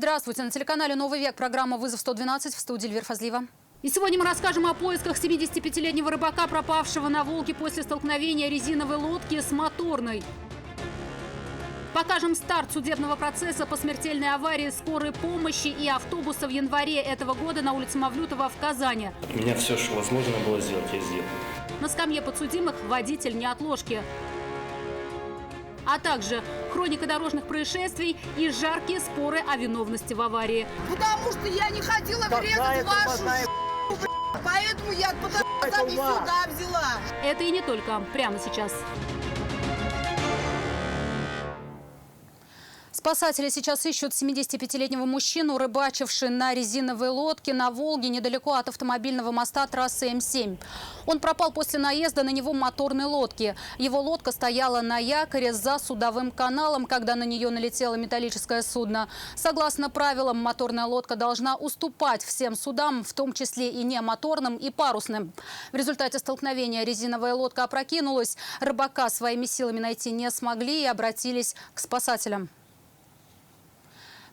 Здравствуйте. На телеканале «Новый век» программа «Вызов 112» в студии Эльвира Фазлиева. И сегодня мы расскажем о поисках 75-летнего рыбака, пропавшего на Волге после столкновения резиновой лодки с моторной. Покажем старт судебного процесса по смертельной аварии скорой помощи и автобуса в январе этого года на улице Мавлютова в Казани. От меня все, что возможно было сделать, я сделал. На скамье подсудимых водитель неотложки. А также хроника дорожных происшествий и жаркие споры о виновности в аварии. Потому что я не хотела врезать вашу поэтому я потом сюда взяла. Это и не только. Прямо сейчас. Спасатели сейчас ищут 75-летнего мужчину, рыбачивший на резиновой лодке на Волге недалеко от автомобильного моста трассы М7. Он пропал после наезда на него моторной лодки. Его лодка стояла на якоре за судовым каналом, когда на нее налетело металлическое судно. Согласно правилам, моторная лодка должна уступать всем судам, в том числе и немоторным, и парусным. В результате столкновения резиновая лодка опрокинулась. Рыбака своими силами найти не смогли и обратились к спасателям.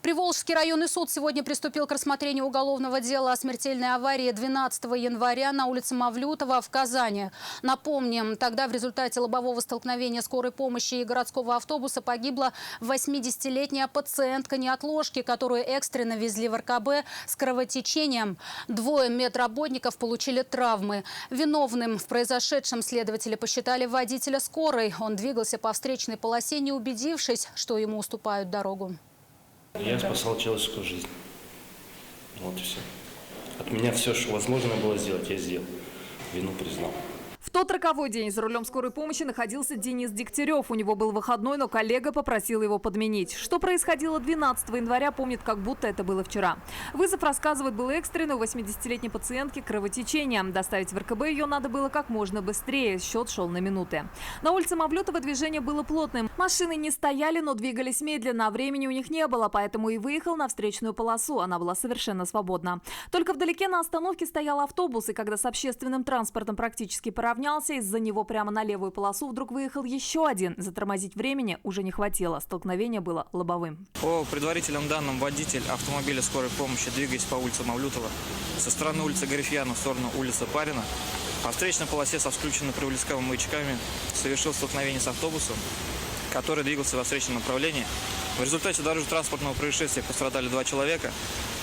Приволжский районный суд сегодня приступил к рассмотрению уголовного дела о смертельной аварии 12 января на улице Мавлютова в Казани. Напомним, тогда в результате лобового столкновения скорой помощи и городского автобуса погибла 80-летняя пациентка неотложки, которую экстренно везли в РКБ с кровотечением. Двое медработников получили травмы. Виновным в произошедшем следователи посчитали водителя скорой. Он двигался по встречной полосе, не убедившись, что ему уступают дорогу. Я спасал человеческую жизнь. Вот и все. От меня все, что возможно было сделать, я сделал. Вину признал. В тот роковой день за рулем скорой помощи находился Денис Дегтярев. У него был выходной, но коллега попросил его подменить. Что происходило 12 января, помнит, как будто это было вчера. Вызов, рассказывает, был экстренный. У 80-летней пациентки кровотечение. Доставить в РКБ ее надо было как можно быстрее. Счет шел на минуты. На улице Мавлютова движение было плотным. Машины не стояли, но двигались медленно. А времени у них не было, поэтому и выехал на встречную полосу. Она была совершенно свободна. Только вдалеке на остановке стоял автобус. И когда с общественным транспортом практически поравнялся, из-за него прямо на левую полосу вдруг выехал еще один. Затормозить времени уже не хватило. Столкновение было лобовым. По предварительным данным, водитель автомобиля скорой помощи, двигаясь по улице Мавлютова со стороны улицы Гарифьяна в сторону улицы Парина, по встречной полосе со включенными проблесковыми маячками совершил столкновение с автобусом, который двигался во встречном направлении. В результате дорожно-транспортного происшествия пострадали 2 человека.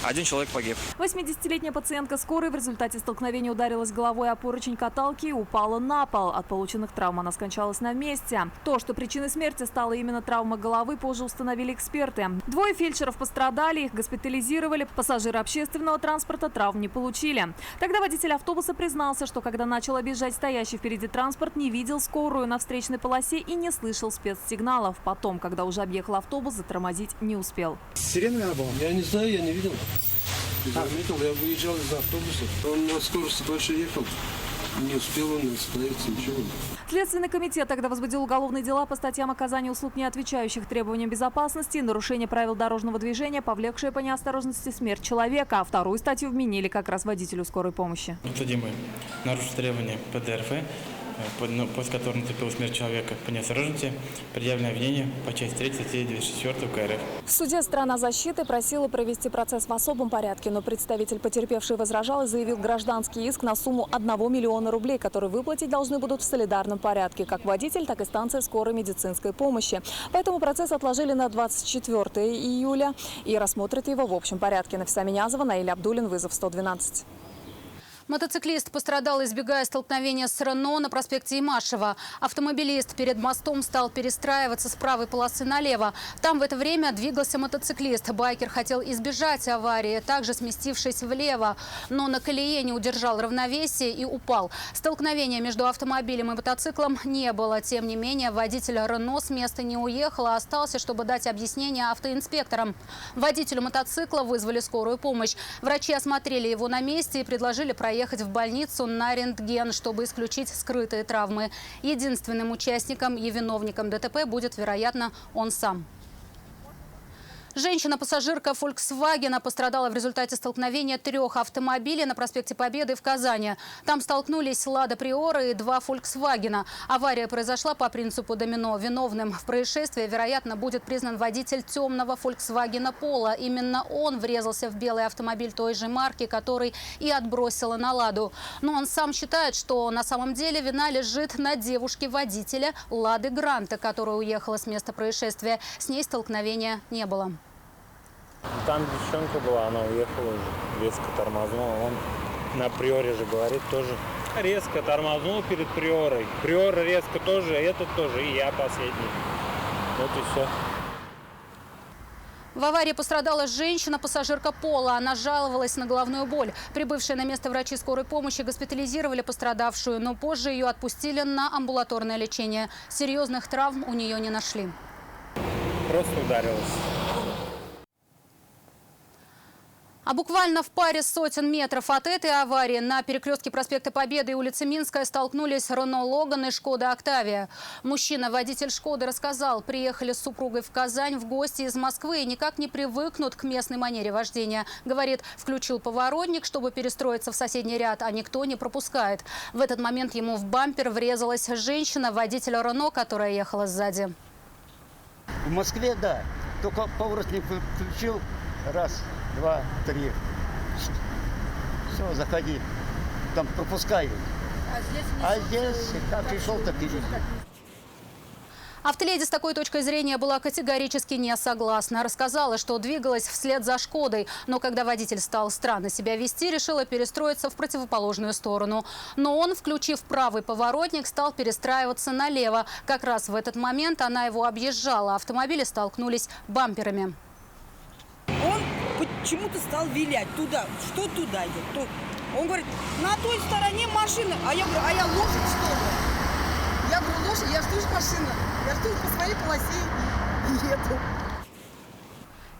1 человек погиб. 80-летняя пациентка скорой в результате столкновения ударилась головой о поручень каталки и упала на пол. От полученных травм она скончалась на месте. То, что причиной смерти стала именно травма головы, позже установили эксперты. 2 фельдшеров пострадали, их госпитализировали. Пассажиры общественного транспорта травм не получили. Тогда водитель автобуса признался, что когда начал объезжать стоящий впереди транспорт, не видел скорую на встречной полосе и не слышал спецсигналов. Потом, когда уже объехал автобус, затормозить не успел. Сирена она была? Я не знаю, я не видел. Я выезжал из автобуса, он на скорости больше ехал, не успел он остановиться, ничего. Следственный комитет тогда возбудил уголовные дела по статьям оказания услуг, не отвечающих требованиям безопасности, нарушение правил дорожного движения, повлекшее по неосторожности смерть человека. А 2-ю статью вменили как раз водителю скорой помощи. Подсудимый нарушил требования ПДРФ, после которого наступила смерть человека по неосторожности, предъявлено обвинение по части 3 статьи 204 УК РФ. В суде сторона защиты просила провести процесс в особом порядке, но представитель потерпевшей возражал и заявил гражданский иск на сумму 1 миллиона рублей, который выплатить должны будут в солидарном порядке, как водитель, так и станция скорой медицинской помощи. Поэтому процесс отложили на 24 июля и рассмотрят его в общем порядке. Нафиса Минязова, Наиль Абдулин, вызов 112. Мотоциклист пострадал, избегая столкновения с Рено на проспекте Имашева. Автомобилист перед мостом стал перестраиваться с правой полосы налево. Там в это время двигался мотоциклист. Байкер хотел избежать аварии, также сместившись влево, но на колее не удержал равновесие и упал. Столкновения между автомобилем и мотоциклом не было. Тем не менее, водитель Рено с места не уехал, а остался, чтобы дать объяснение автоинспекторам. Водителю мотоцикла вызвали скорую помощь. Врачи осмотрели его на месте и предложили проехать в больницу на рентген, чтобы исключить скрытые травмы. Единственным участником и виновником ДТП будет, вероятно, он сам. Женщина-пассажирка Volkswagen пострадала в результате столкновения 3 автомобилей на проспекте Победы в Казани. Там столкнулись Лада Приора и 2 Volkswagen. Авария произошла по принципу домино. Виновным в происшествии, вероятно, будет признан водитель темного Volkswagen Polo. Именно он врезался в белый автомобиль той же марки, который и отбросила на Ладу. Но он сам считает, что на самом деле вина лежит на девушке водителя Лады Гранта, которая уехала с места происшествия. С ней столкновения не было. Там девчонка была, она уехала уже, резко тормознула. Он на Приоре же говорит тоже. Резко тормознул перед Приорой. Приора резко тоже, этот тоже, и я последний. Вот и все. В аварии пострадала женщина-пассажирка Пола. Она жаловалась на головную боль. Прибывшие на место врачи скорой помощи госпитализировали пострадавшую, но позже ее отпустили на амбулаторное лечение. Серьезных травм у нее не нашли. Просто ударилась. А буквально в паре сотен метров от этой аварии на перекрестке проспекта Победы и улицы Минская столкнулись Рено Логан и Шкода Октавия. Мужчина, водитель Шкоды, рассказал, приехали с супругой в Казань в гости из Москвы и никак не привыкнут к местной манере вождения. Говорит, включил поворотник, чтобы перестроиться в соседний ряд, а никто не пропускает. В этот момент ему в бампер врезалась женщина, водитель Рено, которая ехала сзади. В Москве, да, только поворотник включил, раз, 2, 3. Все, заходи. Там пропускаю. А здесь как пришел, так и везде. Автоледи с такой точкой зрения была категорически не согласна. Рассказала, что двигалась вслед за Шкодой, но когда водитель стал странно себя вести, решила перестроиться в противоположную сторону. Но он, включив правый поворотник, стал перестраиваться налево. Как раз в этот момент она его объезжала. Автомобили столкнулись бамперами. Он почему-то стал вилять туда, что туда идет. Он говорит, на той стороне машина. А я говорю, а я лошадь, что ли? Я говорю, лошадь, я жду машина. Я жду по своей полосе и еду.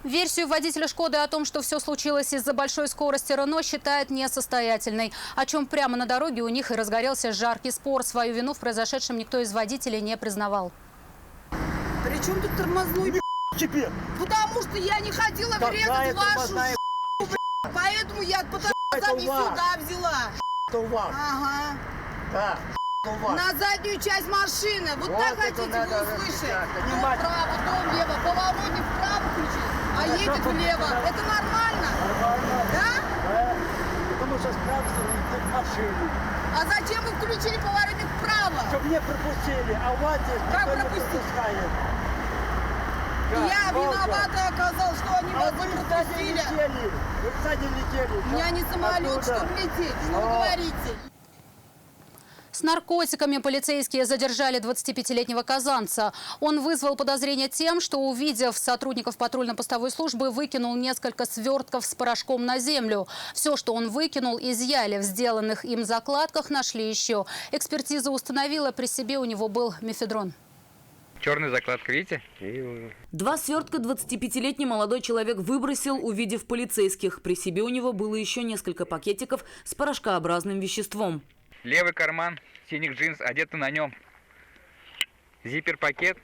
Версию водителя «Шкоды» о том, что все случилось из-за большой скорости Рено, считает несостоятельной. О чем прямо на дороге у них и разгорелся жаркий спор. Свою вину в произошедшем никто из водителей не признавал. При чем тут тормозной? Теперь. Потому что я не хотела врезать вашу поэтому я по тормозам сюда взяла. Что у вас? Ага. Да. На заднюю часть машины. Вот так хотите вы услышать? То вправо, то влево. Поворотник вправо включить, а едет влево. Это нормально? Да? Потому что справа стоит машину. А зачем вы включили поворотник вправо? Чтобы не пропустили, а у вас здесь Как никто не пропустить? пропускает. Я виновата оказалась, что они вас вы не сзади пропустили. летели. Вы сзади летели. У меня не самолет, Оттуда. чтобы лететь. Что вы говорите? С наркотиками полицейские задержали 25-летнего казанца. Он вызвал подозрение тем, что, увидев сотрудников патрульно-постовой службы, выкинул несколько свертков с порошком на землю. Все, что он выкинул, изъяли. В сделанных им закладках нашли еще. Экспертиза установила, при себе у него был мефедрон. Черная закладка, видите? 2 свертка 25-летний молодой человек выбросил, увидев полицейских. При себе у него было еще несколько пакетиков с порошкообразным веществом. Левый карман, синих джинс, одеты на нем. Зиппер-пакет.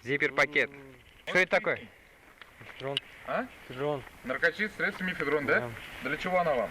Зиппер-пакет. Что это такое? Мефедрон. А? Мефедрон. Наркотическое средство мефедрон, да? Для чего она вам?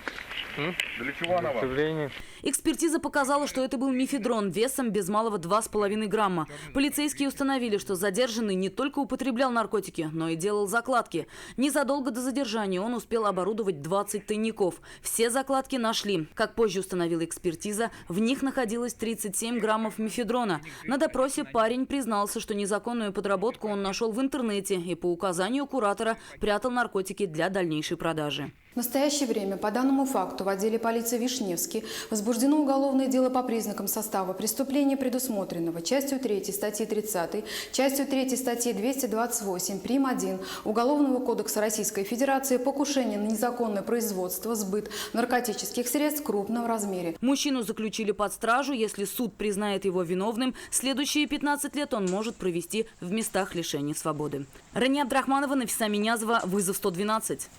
Для чего она вам? Экспертиза показала, что это был мефедрон весом без малого 2,5 грамма. Полицейские установили, что задержанный не только употреблял наркотики, но и делал закладки. Незадолго до задержания он успел оборудовать 20 тайников. Все закладки нашли. Как позже установила экспертиза, в них находилось 37 граммов мефедрона. На допросе парень признался, что незаконную подработку он нашел в интернете и по указанию куратора прятал наркотики для дальнейшей продажи. В настоящее время по данному факту в отделе полиции Вишневский возбуждено уголовное дело по признакам состава преступления, предусмотренного частью 3 статьи 30, частью 3 статьи 228 прим. 1 Уголовного кодекса Российской Федерации покушение на незаконное производство, сбыт наркотических средств в крупном размере. Мужчину заключили под стражу. Если суд признает его виновным, следующие 15 лет он может провести в местах лишения свободы. Рания Абдрахманова, Нафиса Минязова, вызов 112.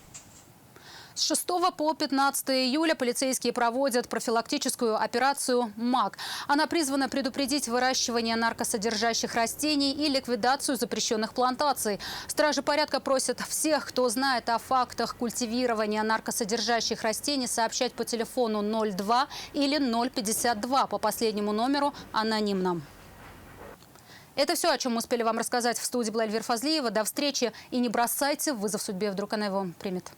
С 6 по 15 июля полицейские проводят профилактическую операцию «МАГ». Она призвана предупредить выращивание наркосодержащих растений и ликвидацию запрещенных плантаций. Стражи порядка просят всех, кто знает о фактах культивирования наркосодержащих растений, сообщать по телефону 02 или 052 по последнему номеру анонимно. Это все, о чем мы успели вам рассказать. В студии была Эльвира Фазлиева. До встречи. И не бросайте вызов судьбе, вдруг она его примет.